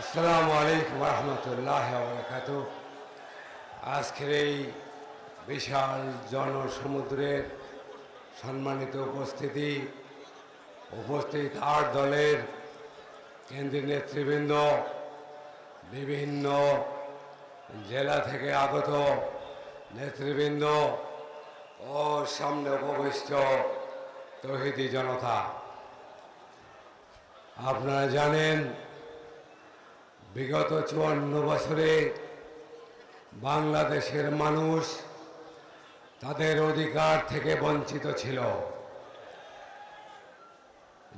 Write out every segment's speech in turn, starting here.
আসসালামু আলাইকুম রহমতুল্লাহ বারাকাতুহু। আজকের এই বিশাল জনসমুদ্রের সম্মানিত উপস্থিত ৮ দলের কেন্দ্রীয় নেতৃবৃন্দ, বিভিন্ন জেলা থেকে আগত নেতৃবৃন্দ ও সামনে উপবিষ্ট তৌহিদি জনতা, আপনারা জানেন বিগত ৫৪ বছরে বাংলাদেশের মানুষ তাদের অধিকার থেকে বঞ্চিত ছিল।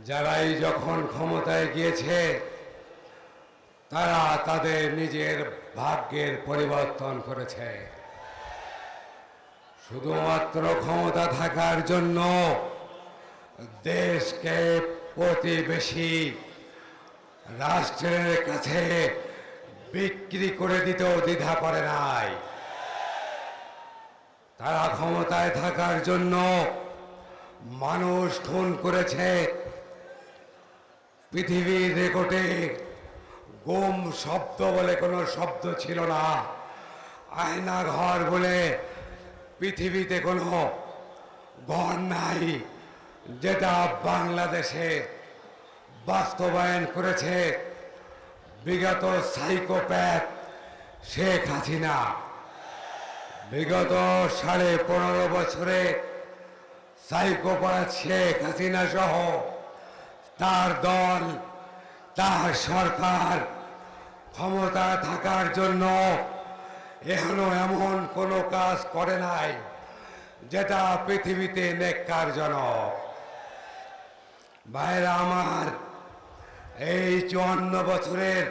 যারাই যখন ক্ষমতায় গিয়েছে তারা তাদের নিজের ভাগ্যের পরিবর্তন করেছে। শুধুমাত্র ক্ষমতা থাকার জন্য দেশকে প্রতিবেশী রাষ্ট্রের কাছে বিক্রি করে দিতেও দ্বিধা করে নাই। তারা ক্ষমতায় থাকার জন্য মানুষ খুন করেছে। পৃথিবীর রেকর্ডে গুম শব্দ বলে কোনো শব্দ ছিল না। আয়না ঘর বলে পৃথিবীতে কোনো ঘর নাই যেটা বাংলাদেশে বাস্তবায়ন করেছে বিগত সাইকোপ্যাথ শেখ হাসিনা। বিগত ১৫.৫ বছরে সাইকোপ্যাথ শেখ হাসিনা সহ তার দল, তার সরকার ক্ষমতা থাকার জন্য এখনো এমন কোনো কাজ করে নাই যেটা পৃথিবীতে নেককারজনক। ভাইরা আমার, এই ৫৪ বছরের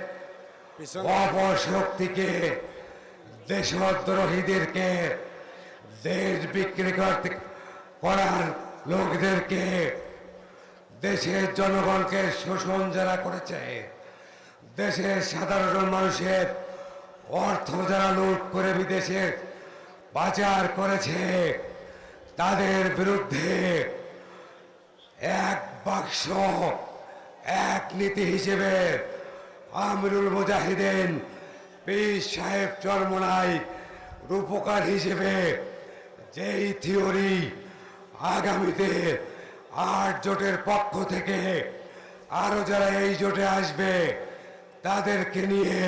অপশক্তিকে, দেশদ্রোহীদেরকে, দেশ বিক্রি করার লোকদেরকে, দেশের জনগণকে শোষণ যারা করেছে, দেশের সাধারণ মানুষের অর্থ যারা লুট করে বিদেশে পাচার করেছে, তাদের বিরুদ্ধে এক বাক্স এক নীতি হিসেবে আমিরুল মুজাহিদিন পীর সাহেব চরমোনাই রূপকার হিসেবে যেই থিওরি আগামীতে ৮ জোটের পক্ষ থেকে আরো যারা এই জোটে আসবে তাদেরকে নিয়ে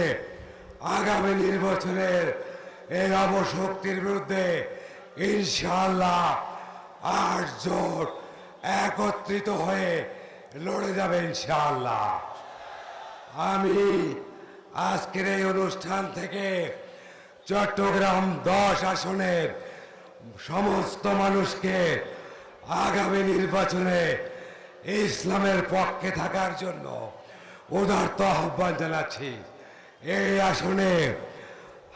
আগামী নির্বাচনের এই অবশক্তির বিরুদ্ধে ইনশাআল্লাহ ৮ জোট একত্রিত হয়ে লড়ে যাবে ইনশাআল্লাহ। আমি আজকের এই অনুষ্ঠান থেকে চট্টগ্রাম ১০ আসনের সমস্ত মানুষকে আগামী নির্বাচনে ইসলামের পক্ষে থাকার জন্য উদারত আহ্বান জানাচ্ছি। এই আসনে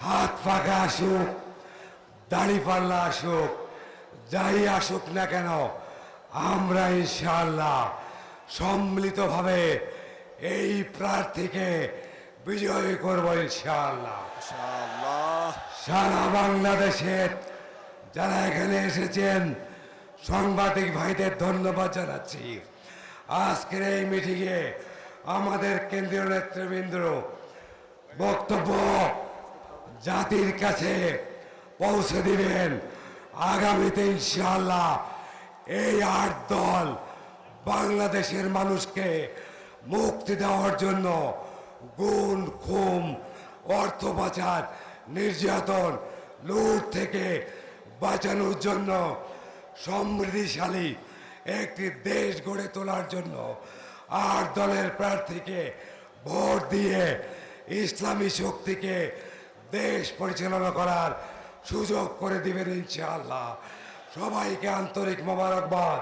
হাত পাকা আসুক, দাড়িপাল্লা আসুক, যাই আসুক না কেন, আমরা ইনশাআল্লাহ সম্মিলিতভাবে এই প্রার্থীকে বিজয়ী করব ইনশাআল্লাহ। সারা বাংলাদেশের যারা এখানে এসেছেন সাংবাদিক ভাইদের ধন্যবাদ জানাচ্ছি। আজকের এই মিটিংয়ে আমাদের কেন্দ্রীয় নেতৃবৃন্দ বক্তব্য জাতির কাছে পৌঁছে দিবেন। আগামীতে ইনশাআল্লাহ এই ৮ দল বাংলাদেশের মানুষকে মুক্তি দেওয়ার জন্য গুম, খুন, অর্থ পাচার, নির্যাতন, লুট থেকে বাঁচানোর জন্য সমৃদ্ধিশালী একটি দেশ গড়ে তোলার জন্য ৮ দলের প্রার্থীকে ভোট দিয়ে ইসলামী শক্তিকে দেশ পরিচালনা করার সুযোগ করে দিবেন ইনশাআল্লাহ। সবাইকে আন্তরিক মোবারকবাদ।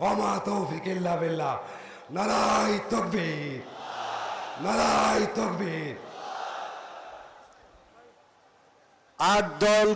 ওমা তৌফিক ইল্লা বিল্লাহ। নারায়ে তাকবীর, নারায়ে তাকবীর। ৮ দল